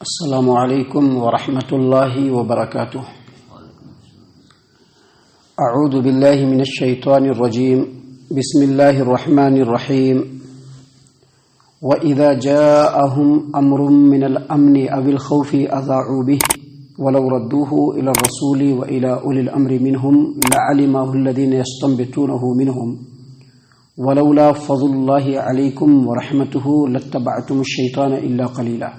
السلام علیکم ورحمۃ اللہ وبرکاتہ۔ اعوذ باللہ من الشیطان الرجیم، بسم اللہ الرحمن الرحیم۔ وَإِذَا جَاءَهُمْ أَمْرٌ مِّنَ الْأَمْنِ أَوِ الْخَوْفِ أَذَاعُوا بِهِ وَلَوْ رَدُّوهُ إِلَى الرَّسُولِ وَإِلَى أُولِي الْأَمْرِ مِنْهُمْ لَعَلِمَهُ الَّذِينَ يَسْتَنبِطُونَهُ مِنْهُمْ وَلَوْلَا فَضْلُ اللَّهِ عَلَيْكُمْ وَرَحْمَتُهُ لَاتَّبَعْتُمُ الشَّيْطَانَ إِلَّا قَلِيلًا۔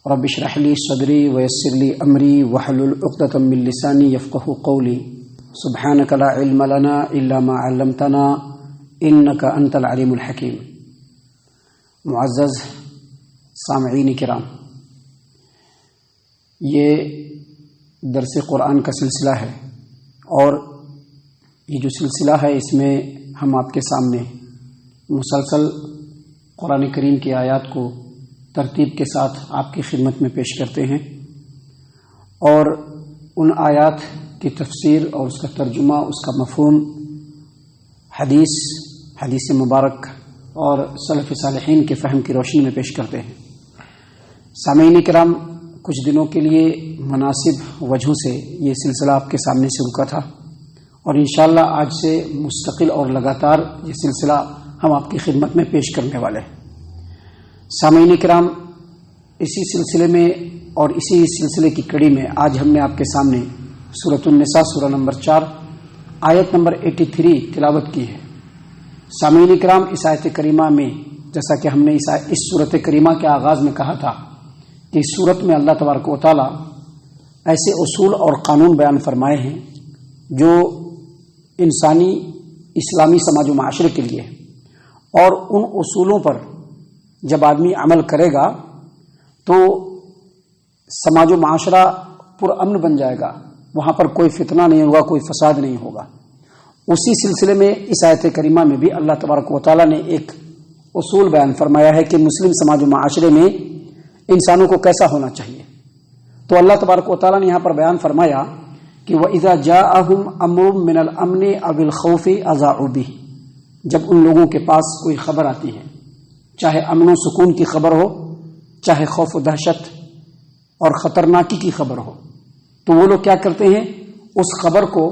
رب اشرح لي صدري ويسر لي أمري واحلل عقدة من لساني يفقهوا قولي، سبحانك لا علم لنا إلا ما علمتنا إنك أنت العليم الحكيم۔ معزز سامعین کرام، یہ درس قرآن کا سلسلہ ہے، اور یہ جو سلسلہ ہے اس میں ہم آپ کے سامنے مسلسل قرآن کریم کی آیات کو ترتیب کے ساتھ آپ کی خدمت میں پیش کرتے ہیں، اور ان آیات کی تفسیر اور اس کا ترجمہ، اس کا مفہوم حدیث مبارک اور سلف صالحین کے فہم کی روشنی میں پیش کرتے ہیں۔ سامعین کرام، کچھ دنوں کے لیے مناسب وجہوں سے یہ سلسلہ آپ کے سامنے سے رکا تھا، اور انشاءاللہ آج سے مستقل اور لگاتار یہ سلسلہ ہم آپ کی خدمت میں پیش کرنے والے ہیں۔ سامعین کرام، اسی سلسلے میں اور اسی سلسلے کی کڑی میں آج ہم نے آپ کے سامنے سورۃ النساء سورہ نمبر 4 آیت نمبر 83 تلاوت کی ہے۔ سامعین کرام، اس آیت کریمہ میں جیسا کہ ہم نے اس سورۃ کریمہ کے آغاز میں کہا تھا کہ اس سورت میں اللہ تبارک و تعالی ایسے اصول اور قانون بیان فرمائے ہیں جو انسانی اسلامی سماج و معاشرے کے لیے، اور ان اصولوں پر جب آدمی عمل کرے گا تو سماج و معاشرہ پرامن بن جائے گا، وہاں پر کوئی فتنہ نہیں ہوگا، کوئی فساد نہیں ہوگا۔ اسی سلسلے میں اس آیت کریمہ میں بھی اللہ تبارک و تعالیٰ نے ایک اصول بیان فرمایا ہے کہ مسلم سماج و معاشرے میں انسانوں کو کیسا ہونا چاہیے۔ تو اللہ تبارک و تعالیٰ نے یہاں پر بیان فرمایا کہ وَإِذَا جَاءَهُمْ أَمْرٌ مِّنَ الْأَمْنِ أَوِ الْخَوْفِ أَذَاعُوا بِهِ، جب ان لوگوں کے پاس کوئی خبر آتی ہے، چاہے امن و سکون کی خبر ہو، چاہے خوف و دہشت اور خطرناکی کی خبر ہو، تو وہ لوگ کیا کرتے ہیں؟ اس خبر کو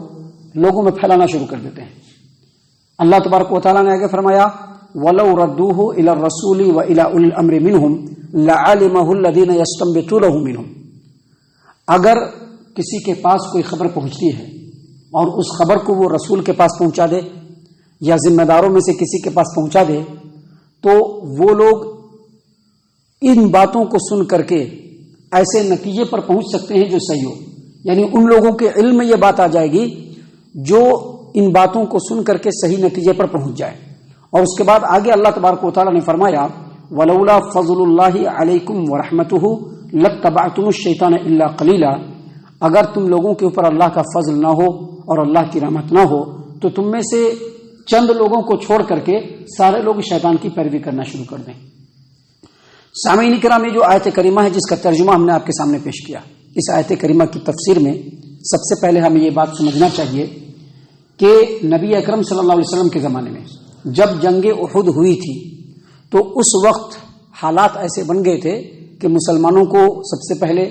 لوگوں میں پھیلانا شروع کر دیتے ہیں۔ اللہ تبارک و تعالیٰ نے آگے فرمایا وَلَوْ رَدُّوهُ إِلَى الرَّسُولِ وَإِلَى أُولِي الْأَمْرِ مِنْهُمْ لَعَلِمَهُ الَّذِينَ يَسْتَنبِطُونَهُ مِنْهُمْ، اگر کسی کے پاس کوئی خبر پہنچتی ہے اور اس خبر کو وہ رسول کے پاس پہنچا دے یا ذمہ داروں میں سے کسی کے پاس پہنچا دے، تو وہ لوگ ان باتوں کو سن کر کے ایسے نتیجے پر پہنچ سکتے ہیں جو صحیح ہو، یعنی ان لوگوں کے علم میں یہ بات آ جائے گی جو ان باتوں کو سن کر کے صحیح نتیجے پر پہنچ جائے۔ اور اس کے بعد آگے اللہ تبارک و تعالیٰ نے فرمایا وَلَوْلَا فَضْلُ اللَّهِ عَلَيْكُمْ وَرَحْمَتُهُ لَاتَّبَعْتُمُ الشَّيْطَانَ إِلَّا قَلِيلًا، اگر تم لوگوں کے اوپر اللہ کا فضل نہ ہو اور اللہ کی رحمت نہ ہو تو تم میں سے چند لوگوں کو چھوڑ کر کے سارے لوگ شیطان کی پیروی کرنا شروع کر دیں۔ سامعین کرام، یہ جو آیت کریمہ ہے جس کا ترجمہ ہم نے آپ کے سامنے پیش کیا، اس آیت کریمہ کی تفسیر میں سب سے پہلے ہمیں یہ بات سمجھنا چاہیے کہ نبی اکرم صلی اللہ علیہ وسلم کے زمانے میں جب جنگ احد ہوئی تھی تو اس وقت حالات ایسے بن گئے تھے کہ مسلمانوں کو سب سے پہلے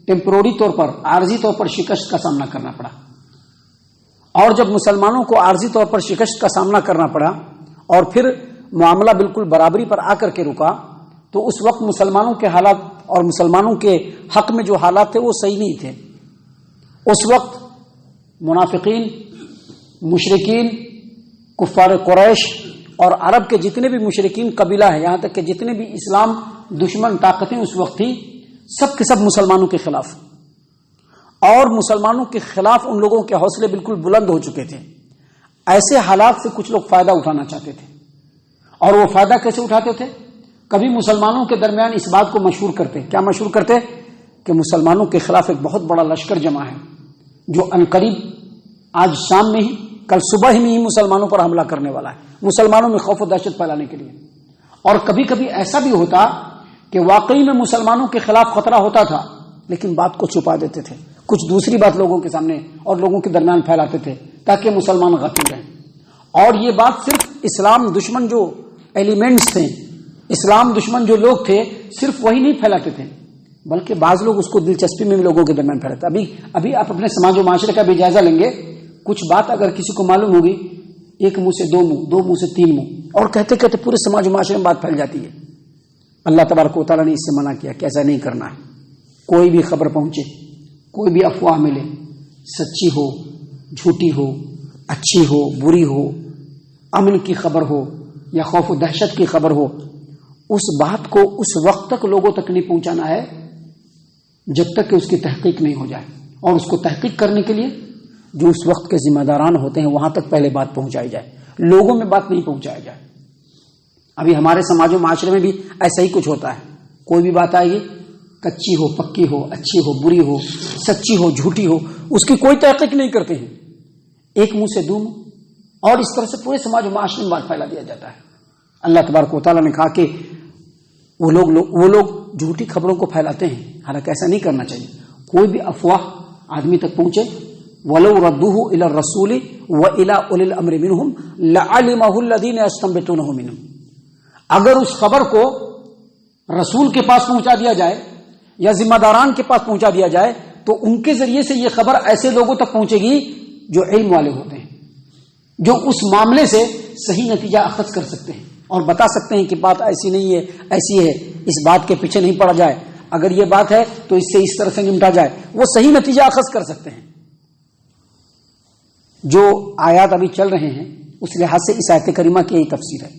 ٹیمپروری طور پر، عارضی طور پر شکست کا سامنا کرنا پڑا، اور جب مسلمانوں کو عارضی طور پر شکست کا سامنا کرنا پڑا اور پھر معاملہ بالکل برابری پر آ کر کے رکا، تو اس وقت مسلمانوں کے حالات اور مسلمانوں کے حق میں جو حالات تھے وہ صحیح نہیں تھے۔ اس وقت منافقین، مشرکین، کفار قریش اور عرب کے جتنے بھی مشرکین قبیلہ ہیں، یہاں تک کہ جتنے بھی اسلام دشمن طاقتیں اس وقت تھیں، سب کے سب مسلمانوں کے خلاف، اور مسلمانوں کے خلاف ان لوگوں کے حوصلے بالکل بلند ہو چکے تھے۔ ایسے حالات سے کچھ لوگ فائدہ اٹھانا چاہتے تھے، اور وہ فائدہ کیسے اٹھاتے تھے؟ کبھی مسلمانوں کے درمیان اس بات کو مشہور کرتے، کیا مشہور کرتے؟ کہ مسلمانوں کے خلاف ایک بہت بڑا لشکر جمع ہے جو عنقریب آج شام میں ہی، کل صبح ہی میں ہی مسلمانوں پر حملہ کرنے والا ہے، مسلمانوں میں خوف و دہشت پھیلانے کے لیے۔ اور کبھی کبھی ایسا بھی ہوتا کہ واقعی میں مسلمانوں کے خلاف خطرہ ہوتا تھا، لیکن بات کو چھپا دیتے تھے، کچھ دوسری بات لوگوں کے سامنے اور لوگوں کے درمیان پھیلاتے تھے تاکہ مسلمان غافل رہیں۔ اور یہ بات صرف اسلام دشمن جو ایلیمنٹس تھے اسلام دشمن جو لوگ تھے صرف وہی نہیں پھیلاتے تھے، بلکہ بعض لوگ اس کو دلچسپی میں بھی لوگوں کے درمیان پھیلاتے۔ ابھی آپ اپنے سماج و معاشرے کا بھی جائزہ لیں گے، کچھ بات اگر کسی کو معلوم ہوگی، ایک منہ سے دو منہ، دو منہ سے تین منہ، اور کہتے کہتے پورے سماج و معاشرے میں بات پھیل جاتی ہے۔ اللہ تبارک و تعالیٰ نے اس سے منع کیا کہ ایسا نہیں کرنا ہے۔ کوئی بھی خبر پہنچے، کوئی بھی افواہ ملے، سچی ہو، جھوٹی ہو، اچھی ہو، بری ہو، امن کی خبر ہو یا خوف و دہشت کی خبر ہو، اس بات کو اس وقت تک لوگوں تک نہیں پہنچانا ہے جب تک کہ اس کی تحقیق نہیں ہو جائے، اور اس کو تحقیق کرنے کے لیے جو اس وقت کے ذمہ داران ہوتے ہیں وہاں تک پہلے بات پہنچائی جائے، لوگوں میں بات نہیں پہنچائی جائے۔ ابھی ہمارے سماج و معاشرے میں بھی ایسا ہی کچھ ہوتا ہے، کوئی بھی بات آئے گی، کچی ہو، پکی ہو، اچھی ہو، بری ہو، سچی ہو، جھوٹی ہو، اس کی کوئی تحقیق نہیں کرتے ہیں، ایک منہ سے دو منہ، اور اس طرح سے پورے سماج و معاشرے میں بات پھیلا دیا جاتا ہے۔ اللہ تبارک و تعالیٰ نے کہا کہ وہ لوگ جھوٹی خبروں کو پھیلاتے ہیں، حالانکہ ایسا نہیں کرنا چاہیے۔ کوئی بھی افواہ آدمی تک پہنچے، وَلَوْ رَدُّوهُ إِلَى الرَّسُولِ وَإِلَى أُولِي الْأَمْرِ مِنْهُمْ لَعَلِمَهُ الَّذِينَ يَسْتَنبِطُونَهُ مِنْهُمْ، اگر اس خبر کو رسول کے پاس پہنچا دیا جائے یا ذمہ داران کے پاس پہنچا دیا جائے تو ان کے ذریعے سے یہ خبر ایسے لوگوں تک پہنچے گی جو علم والے ہوتے ہیں، جو اس معاملے سے صحیح نتیجہ اخذ کر سکتے ہیں اور بتا سکتے ہیں کہ بات ایسی نہیں ہے، ایسی ہے، اس بات کے پیچھے نہیں پڑا جائے، اگر یہ بات ہے تو اس سے اس طرح سے نمٹا جائے، وہ صحیح نتیجہ اخذ کر سکتے ہیں۔ جو آیات ابھی چل رہے ہیں اس لحاظ سے اس آیت کریمہ کی یہی تفسیر ہے،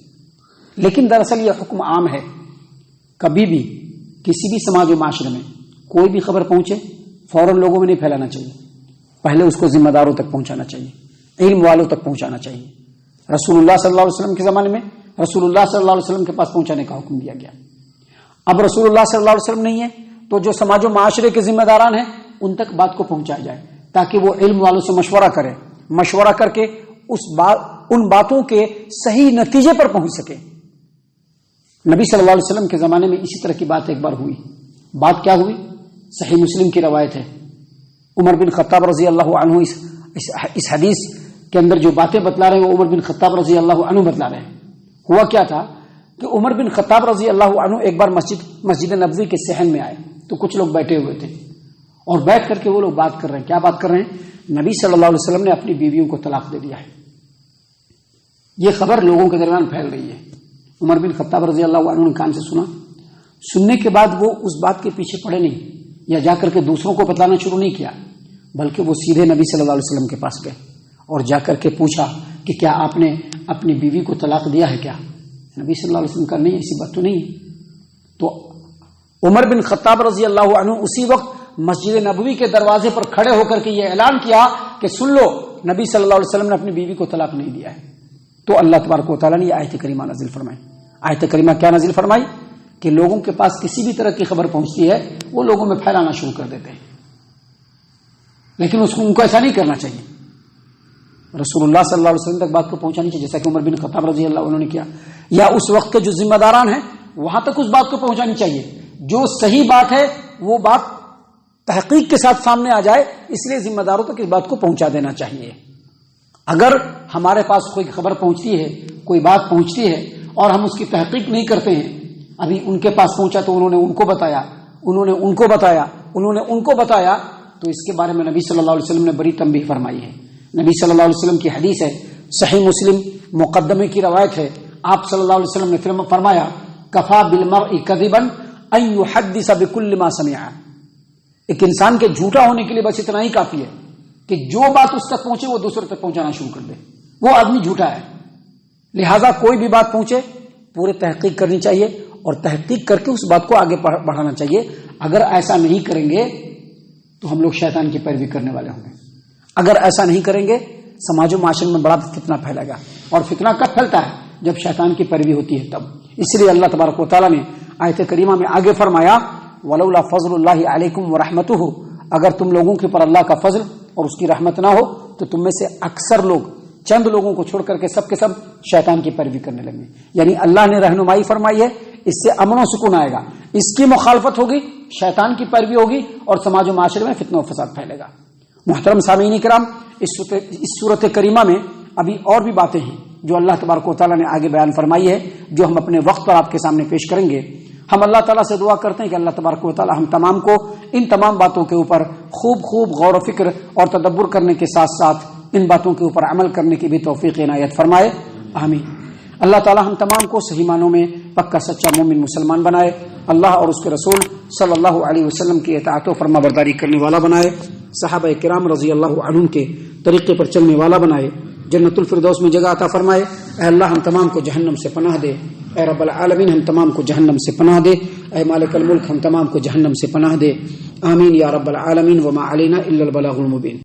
لیکن دراصل یہ حکم عام ہے، کبھی بھی کسی بھی سماج و معاشرے میں کوئی بھی خبر پہنچے فوراً لوگوں میں نہیں پھیلانا چاہیے، پہلے اس کو ذمہ داروں تک پہنچانا چاہیے، علم والوں تک پہنچانا چاہیے۔ رسول اللہ صلی اللہ علیہ وسلم کے زمانے میں رسول اللہ صلی اللہ علیہ وسلم کے پاس پہنچانے کا حکم دیا گیا۔ اب رسول اللہ صلی اللہ علیہ وسلم نہیں ہے تو جو سماج و معاشرے کے ذمہ داران ہیں ان تک بات کو پہنچایا جائے، تاکہ وہ علم والوں سے مشورہ کر کے ان باتوں کے صحیح نتیجے پر پہنچ سکے۔ نبی صلی اللہ علیہ وسلم کے زمانے میں اسی طرح کی بات ایک بار ہوئی۔ بات کیا ہوئی؟ صحیح مسلم کی روایت ہے، عمر بن خطاب رضی اللہ عنہ اس حدیث کے اندر جو باتیں بتلا رہے ہیں وہ عمر بن خطاب رضی اللہ عنہ بتلا رہے ہیں۔ ہوا کیا تھا کہ عمر بن خطاب رضی اللہ عنہ ایک بار مسجد نبوی کے صحن میں آئے تو کچھ لوگ بیٹھے ہوئے تھے، اور بیٹھ کر کے وہ لوگ بات کر رہے ہیں۔ کیا بات کر رہے ہیں؟ نبی صلی اللہ علیہ وسلم نے اپنی بیویوں کو طلاق دے دیا ہے، یہ خبر لوگوں کے درمیان پھیل رہی ہے۔ عمر بن خطاب رضی اللہ عنہ نے کان سے سنا، سننے کے بعد وہ اس بات کے پیچھے پڑے نہیں یا جا کر کے دوسروں کو بتلانا شروع نہیں کیا، بلکہ وہ سیدھے نبی صلی اللہ علیہ وسلم کے پاس گئے اور جا کر کے پوچھا کہ کیا آپ نے اپنی بیوی کو طلاق دیا ہے کیا؟ نبی صلی اللہ علیہ وسلم کا نہیں، ایسی بات تو نہیں۔ تو عمر بن خطاب رضی اللہ عنہ اسی وقت مسجد نبوی کے دروازے پر کھڑے ہو کر کے یہ اعلان کیا کہ سن لو، نبی صلی اللہ علیہ وسلم نے اپنی بیوی کو طلاق نہیں دیا ہے۔ تو اللہ تبارک و تعالیٰ نے یہ آیت کریمہ نازل فرمائی۔ آیت کریمہ کیا نازل فرمائی؟ کہ لوگوں کے پاس کسی بھی طرح کی خبر پہنچتی ہے وہ لوگوں میں پھیلانا شروع کر دیتے ہیں، لیکن ان کو ایسا نہیں کرنا چاہیے۔ رسول اللہ صلی اللہ علیہ وسلم تک بات کو پہنچانی چاہیے، جیسا کہ عمر بن خطاب رضی اللہ عنہ نے کیا، یا اس وقت کے جو ذمہ داران ہیں وہاں تک اس بات کو پہنچانی چاہیے۔ جو صحیح بات ہے وہ بات تحقیق کے ساتھ سامنے آ جائے، اس لیے ذمہ داروں تک اس بات کو پہنچا دینا چاہیے۔ اگر ہمارے پاس کوئی خبر پہنچتی ہے، کوئی بات پہنچتی ہے اور ہم اس کی تحقیق نہیں کرتے ہیں، ابھی ان کے پاس پہنچا تو انہوں نے ان کو بتایا، انہوں نے ان کو بتایا، انہوں نے ان کو بتایا، تو اس کے بارے میں نبی صلی اللہ علیہ وسلم نے بڑی تنبیہ فرمائی ہے۔ نبی صلی اللہ علیہ وسلم کی حدیث ہے، صحیح مسلم مقدمے کی روایت ہے، آپ صلی اللہ علیہ وسلم نے فرمایا کفا بالمرء کذبا ان يحدث بكل ما سمع۔ ایک انسان کے جھوٹا ہونے کے لیے بس اتنا ہی کافی ہے کہ جو بات اس تک پہنچے وہ دوسرے تک پہنچانا شروع کر دے، وہ آدمی جھوٹا ہے۔ لہذا کوئی بھی بات پہنچے پورے تحقیق کرنی چاہیے اور تحقیق کر کے اس بات کو آگے بڑھانا چاہیے۔ اگر ایسا نہیں کریں گے تو ہم لوگ شیطان کی پیروی کرنے والے ہوں گے۔ اگر ایسا نہیں کریں گے سماج و معاشرے میں بڑا فتنہ پھیلے گا، اور فتنہ کب پھیلتا ہے؟ جب شیطان کی پیروی ہوتی ہے تب۔ اس لیے اللہ تبارک و تعالیٰ نے آیت کریمہ میں آگے فرمایا وَلَوْلَا فَضْلُ اللَّهِ عَلَيْكُمْ وَرَحْمَتُهُ، اگر تم لوگوں کے پر اللہ کا فضل اور اس کی رحمت نہ ہو تو تم میں سے اکثر لوگ چند لوگوں کو چھوڑ کر کے سب شیطان کی پیروی کرنے لگے۔ یعنی اللہ نے رہنمائی فرمائی ہے، اس سے امن و سکون آئے گا، اس کی مخالفت ہوگی، شیطان کی پیروی ہوگی اور سماج و معاشرے میں فتنہ و فساد پھیلے گا۔ محترم سامعین کرام، اس صورت کریمہ میں ابھی اور بھی باتیں ہیں جو اللہ تبارک و تعالیٰ نے آگے بیان فرمائی ہے، جو ہم اپنے وقت پر آپ کے سامنے پیش کریں گے۔ ہم اللہ تعالیٰ سے دعا کرتے ہیں کہ اللہ تبارک و تعالیٰ ہم تمام کو ان تمام باتوں کے اوپر خوب غور و فکر اور تدبر کرنے کے ساتھ ساتھ ان باتوں کے اوپر عمل کرنے کی بھی توفیق عنایت فرمائے، آمین۔ اللہ تعالیٰ ہم تمام کو صحیح معنوں میں پکا سچا مومن مسلمان بنائے، اللہ اور اس کے رسول صلی اللہ علیہ وسلم کی اطاعت و فرما برداری کرنے والا بنائے، صحابہ کرام رضی اللہ عنہم کے طریقے پر چلنے والا بنائے، جنت الفردوس میں جگہ عطا فرمائے۔ اے اللہ ہم تمام کو جہنم سے پناہ دے، اے رب العالمین ہم تمام کو جہنم سے پناہ دے، اے مالک الملک ہم تمام کو جہنم سے پناہ دے، آمین یا رب العالمین۔ وما علینا الا البلاغ المبین۔